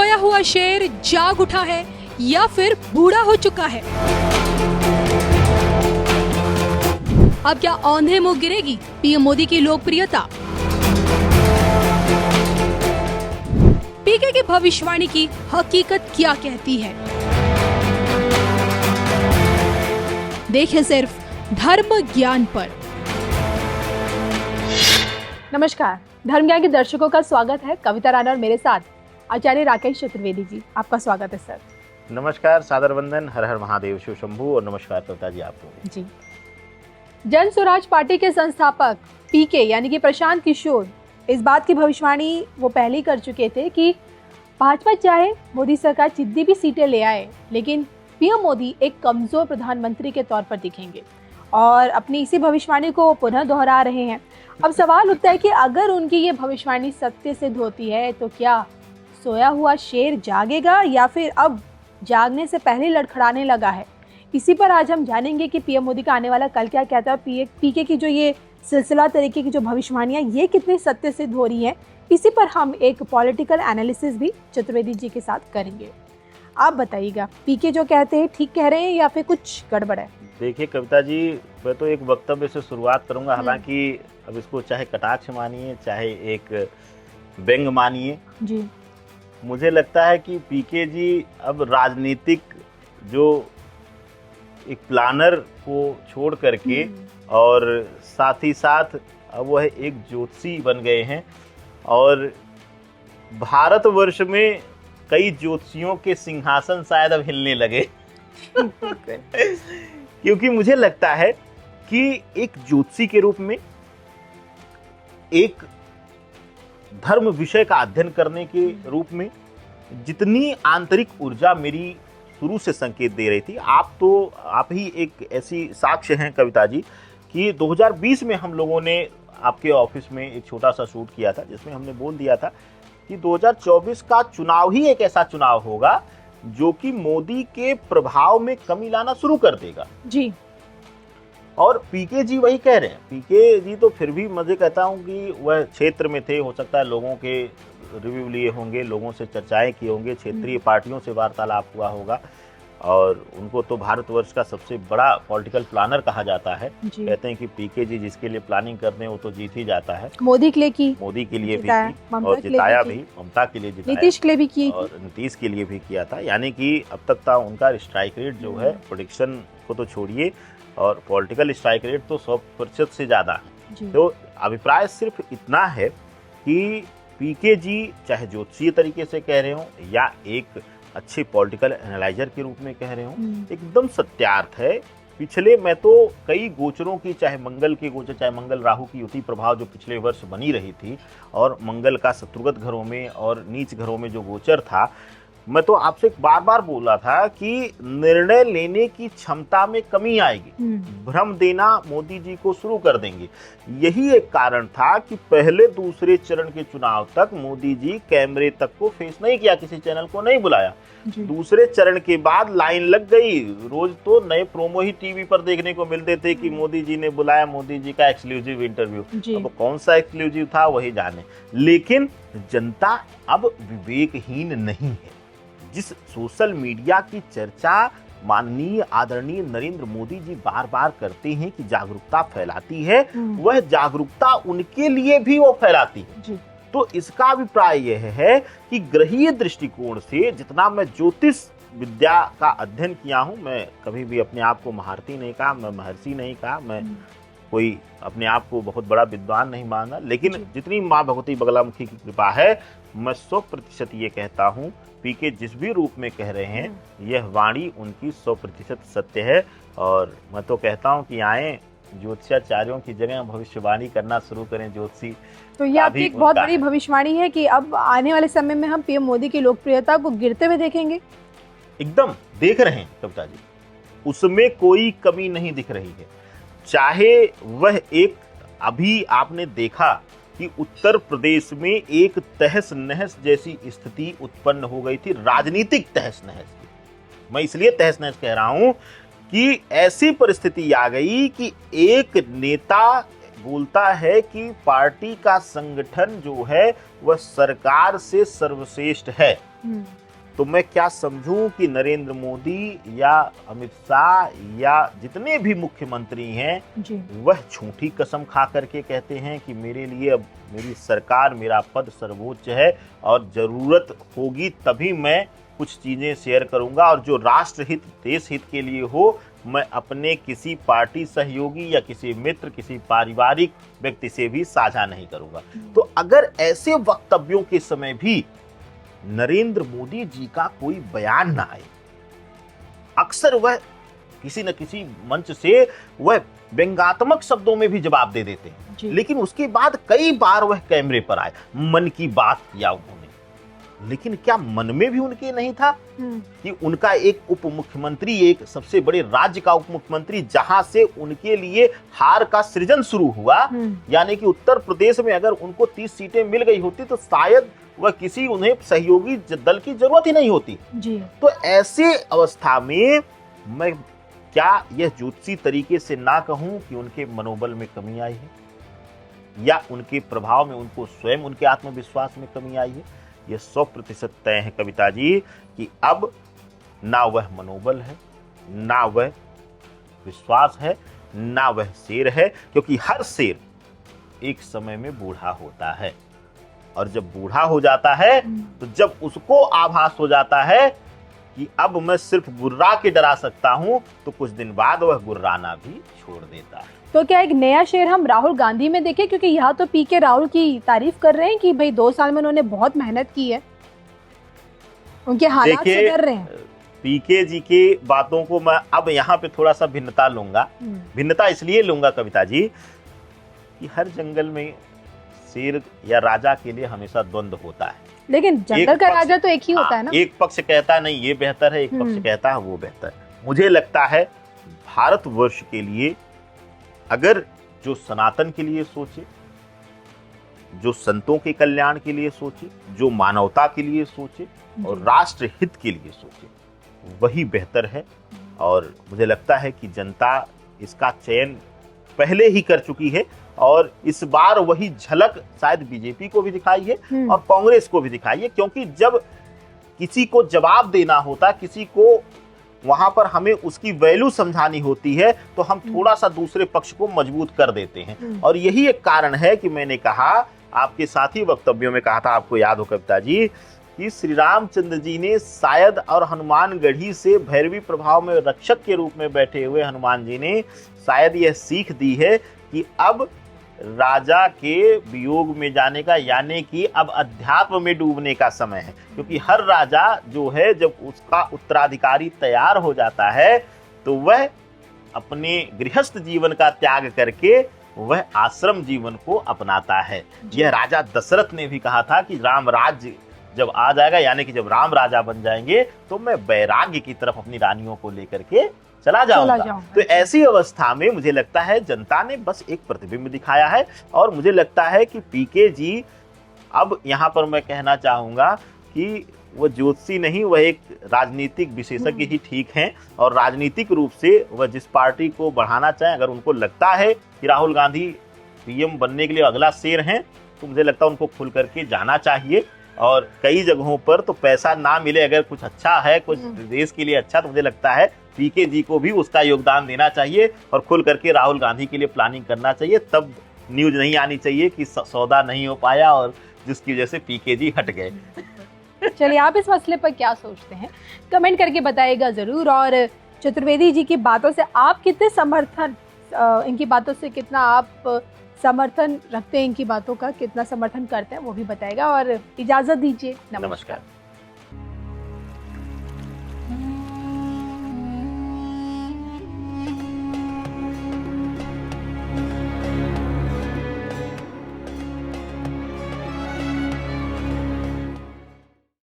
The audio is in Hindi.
सोया हुआ शेर जाग उठा है या फिर बूढ़ा हो चुका है? अब क्या औंधे मुंह गिरेगी पीएम मोदी की लोकप्रियता? पीके की भविष्यवाणी की हकीकत क्या कहती है? देखें सिर्फ धर्म ज्ञान पर। नमस्कार, धर्म ज्ञान के दर्शकों का स्वागत है। कविता राणा और मेरे साथ आचार्य राकेश चतुर्वेदी जी, आपका स्वागत है सर। नमस्कार, सादर वंदन, हर हर महादेव, शिव शंभू और नमस्कार कविता जी आपको जी। जन स्वराज पार्टी के संस्थापक पीके यानी कि प्रशांत किशोर इस बात की भविष्यवाणी वो पहले ही कर चुके थे कि भाजपा चाहे मोदी सरकार जितनी भी सीटें ले आए, लेकिन पीएम मोदी एक कमजोर प्रधानमंत्री के तौर पर दिखेंगे और अपनी इसी भविष्यवाणी को पुनः दोहरा रहे हैं। अब सवाल उठता है कि अगर उनकी ये भविष्यवाणी सत्य सिद्ध होती है तो क्या सोया हुआ शेर जागेगा या फिर अब जागने से पहले लड़खड़ाने लगा है? इसी पर आज हम जानेंगे कि पीएम मोदी का आने वाला कल क्या कहता है। पीके की जो ये सिलसिला तरीके की जो भविष्यवाणियां ये कितनी सत्य सिद्ध हो रही हैं, इसी पर हम एक पॉलिटिकल एनालिसिस भी चतुर्वेदी जी के साथ करेंगे। आप बताइएगा, पीके जो कहते हैं ठीक कह रहे हैं या फिर कुछ गड़बड़ है? देखिए कविता जी, मैं तो एक वक्तव्य से शुरुआत करूंगा। हालांकि अब इसको चाहे कटाक्ष मानिए चाहे एक व्यंग मानिए, जी, मुझे लगता है कि पीके जी अब राजनीतिक जो एक प्लानर को छोड़ करके और साथ ही साथ अब वह एक ज्योतिषी बन गए हैं और भारतवर्ष में कई ज्योतिषियों के सिंहासन शायद अब हिलने लगे क्योंकि मुझे लगता है कि एक ज्योतिषी के रूप में, एक धर्म विषय का अध्ययन करने के रूप में जितनी आंतरिक ऊर्जा मेरी शुरू से संकेत दे रही थी, आप ही एक ऐसी साक्ष्य हैं कविता जी कि 2020 में हम लोगों ने आपके ऑफिस में एक छोटा सा शूट किया था जिसमें हमने बोल दिया था कि 2024 का चुनाव ही एक ऐसा चुनाव होगा जो कि मोदी के प्रभाव में कमी लाना शुरू कर देगा जी। और पीके जी वही कह रहे हैं। पीके जी तो फिर भी मुझे कहता हूं कि वह क्षेत्र में थे, हो सकता है लोगों के रिव्यू लिए होंगे, लोगों से चर्चाएं की होंगे, क्षेत्रीय पार्टियों से वार्तालाप हुआ होगा और उनको तो भारतवर्ष का सबसे बड़ा पॉलिटिकल प्लानर कहा जाता है। कहते हैं कि पीके जी जिसके लिए प्लानिंग करते हैं वो तो जीत ही जाता है। मोदी के लिए की, मोदी के लिए भी की और जिताया भी, ममता के लिए जिताया, नीतीश के लिए भी की और नीतीश के लिए भी किया था। यानी कि अब तक था उनका स्ट्राइक रेट जो है, प्रेडिक्शन को तो छोड़िए और पॉलिटिकल स्ट्राइक रेट तो 100% से ज्यादा है। तो अभिप्राय सिर्फ इतना है कि पीके जी चाहे ज्योतिषीय तरीके से कह रहे हो या एक अच्छे पॉलिटिकल एनालाइजर के रूप में कह रहे हो, एकदम सत्यार्थ है। पिछले मैं तो कई गोचरों की, चाहे मंगल के गोचर, चाहे मंगल राहु की युति प्रभाव जो पिछले वर्ष बनी रही थी और मंगल का शत्रुगत घरों में और नीच घरों में जो गोचर था, मैं तो आपसे बार बार बोला था कि निर्णय लेने की क्षमता में कमी आएगी, भ्रम देना मोदी जी को शुरू कर देंगे। यही एक कारण था कि पहले दूसरे चरण के चुनाव तक मोदी जी कैमरे तक को फेस नहीं किया, किसी चैनल को नहीं बुलाया। दूसरे चरण के बाद लाइन लग गई, रोज तो नए प्रोमो ही टीवी पर देखने को मिलते थे कि मोदी जी ने बुलाया, मोदी जी का एक्सक्लूसिव इंटरव्यू। अब कौन सा एक्सक्लूसिव था वही जाने, लेकिन जनता अब विवेकहीन नहीं है। जिस सोशल मीडिया की चर्चा माननीय आदरणीय नरेंद्र मोदी जी बार बार करते हैं कि जागरूकता फैलाती है, वह जागरूकता उनके लिए भी वो फैलाती है। तो इसका अभिप्राय यह है कि ग्रहीय दृष्टिकोण से जितना मैं ज्योतिष विद्या का अध्ययन किया हूं, मैं कभी भी अपने आप को महारथी नहीं कहा, मैं महर्षि नहीं कहा, मैं कोई अपने आप को बहुत बड़ा विद्वान नहीं माना, लेकिन जितनी माँ भगवती बगलामुखी की कृपा है, मैं 100% ये कहता हूँ पीके जिस भी रूप में कह रहे हैं यह वाणी उनकी 100% सत्य है। और मैं तो कहता हूँ कि आए ज्योतिषाचार्यों की जगह भविष्यवाणी करना शुरू करें ज्योतिषी। तो ये आपकी एक बहुत बड़ी भविष्यवाणी है कि अब आने वाले समय में हम पीएम मोदी की लोकप्रियता को गिरते हुए देखेंगे। एकदम देख रहे हैं कविता जी, उसमें कोई कमी नहीं दिख रही है। चाहे वह एक, अभी आपने देखा कि उत्तर प्रदेश में एक तहस नहस जैसी स्थिति उत्पन्न हो गई थी, राजनीतिक तहस नहस की। मैं इसलिए तहस नहस कह रहा हूं कि ऐसी परिस्थिति आ गई कि एक नेता बोलता है कि पार्टी का संगठन जो है वह सरकार से सर्वश्रेष्ठ है, तो मैं क्या समझूं कि नरेंद्र मोदी या अमित शाह या जितने भी मुख्यमंत्री हैं वह झूठी कसम खा करके कहते हैं कि मेरे लिए अब मेरी सरकार, मेरा पद सर्वोच्च है और जरूरत होगी तभी मैं कुछ चीजें शेयर करूंगा, और जो राष्ट्रहित, देश हित के लिए हो मैं अपने किसी पार्टी सहयोगी या किसी मित्र, किसी पारिवारिक व्यक्ति से भी साझा नहीं करूंगा। तो अगर ऐसे वक्तव्यों के समय भी नरेंद्र मोदी जी का कोई बयान ना आए, अक्सर वह किसी न किसी मंच से वह व्यंग्यात्मक शब्दों में भी जवाब दे देते हैं, लेकिन उसके बाद कई बार वह कैमरे पर आए, मन की बात किया उन्होंने, लेकिन क्या मन में भी उनके नहीं था कि उनका एक उप मुख्यमंत्री, एक सबसे बड़े राज्य का उप मुख्यमंत्री, जहां से उनके लिए हार का सृजन शुरू हुआ, यानी कि उत्तर प्रदेश में अगर उनको 30 सीटें मिल गई होती तो शायद वह किसी उन्हें सहयोगी दल की जरूरत ही नहीं होती जी। तो ऐसे अवस्था में मैं क्या यह ज्योतिषी तरीके से ना कहूं कि उनके मनोबल में कमी आई है या उनके प्रभाव में उनको स्वयं उनके आत्मविश्वास में कमी आई है? यह 100% तय है कविता जी कि अब ना वह मनोबल है, ना वह विश्वास है, ना वह शेर है, क्योंकि हर शेर एक समय में बूढ़ा होता है, और जब बूढ़ा हो जाता है तो जब उसको आभास हो जाता है कि अब मैं सिर्फ गुर्रा के डरा सकता हूं, तो कुछ दिन बाद वह गुर्राना भी छोड़ देता है। तो क्या एक नया शेर हम राहुल गांधी में देखें? क्योंकि यहाँ तो पीके राहुल की तारीफ कर रहे हैं कि भाई 2 साल में उन्होंने बहुत मेहनत की है, उनके हालात से डर रहे हैं। पीके जी की बातों को मैं अब यहाँ पे थोड़ा सा भिन्नता लूंगा। भिन्नता इसलिए लूंगा कविता जी कि हर जंगल में शेर या राजा के लिए हमेशा द्वंद्व होता है, लेकिन जंगल का राजा तो एक ही होता है ना। एक पक्ष कहता है नहीं ये बेहतर है, एक पक्ष कहता है वो बेहतर है। मुझे लगता है भारतवर्ष के लिए अगर जो सनातन के लिए सोचे, जो संतों के कल्याण के लिए सोचे, जो मानवता के लिए सोचे और राष्ट्र हित के लिए सोचे, वही बेहतर है। और मुझे लगता है कि जनता इसका चयन पहले ही कर चुकी है, और इस बार वही झलक शायद बीजेपी को भी दिखाई है और कांग्रेस को भी दिखाई है, क्योंकि जब किसी को जवाब देना होता, किसी को वहां पर हमें उसकी वैल्यू समझानी होती है, तो हम थोड़ा सा दूसरे पक्ष को मजबूत कर देते हैं। और यही एक कारण है कि मैंने कहा, आपके साथी वक्तव्यों में कहा था, आपको याद हो कविता जी, कि श्री रामचंद्र जी ने शायद, और हनुमानगढ़ी से भैरवी प्रभाव में रक्षक के रूप में बैठे हुए हनुमान जी ने शायद यह सीख दी है कि अब राजा के वियोग में जाने का, यानी कि अब अध्यात्म में डूबने का समय है। क्योंकि हर राजा जो है, जब उसका उत्तराधिकारी तैयार हो जाता है तो वह अपने गृहस्थ जीवन का त्याग करके वह आश्रम जीवन को अपनाता है। यह राजा दशरथ ने भी कहा था कि राम राज्य जब आ जाएगा, यानी कि जब राम राजा बन जाएंगे, तो मैं वैराग्य की तरफ अपनी रानियों को लेकर के चला जाऊंगा। तो ऐसी अवस्था में मुझे लगता है जनता ने बस एक प्रतिबिंब दिखाया है, और मुझे लगता है कि पीके जी, अब यहाँ पर मैं कहना चाहूंगा कि वह ज्योतिषी नहीं, वह एक राजनीतिक विशेषज्ञ ही ठीक हैं, और राजनीतिक रूप से वह जिस पार्टी को बढ़ाना चाहें, अगर उनको लगता है कि राहुल गांधी पीएम बनने के लिए अगला शेर हैं, तो मुझे लगता है उनको खुल करके जाना चाहिए। और कई जगहों पर तो पैसा ना मिले, अगर कुछ अच्छा है, कुछ देश के लिए अच्छा, तो मुझे लगता है पीके जी को भी उसका योगदान देना चाहिए और खुल करके राहुल गांधी के लिए प्लानिंग करना चाहिए। तब न्यूज नहीं आनी चाहिए कि सौदा नहीं हो पाया और जिसकी वजह से पीके जी हट गए। चलिए, आप इस मसले पर क्या सोचते हैं, कमेंट करके बताइएगा जरूर। और चतुर्वेदी जी की बातों से आप कितने समर्थन, इनकी बातों से कितना आप समर्थन रखते हैं, इनकी बातों का कितना समर्थन करते हैं, वो भी बताएगा। और इजाजत दीजिए, नमस्कार।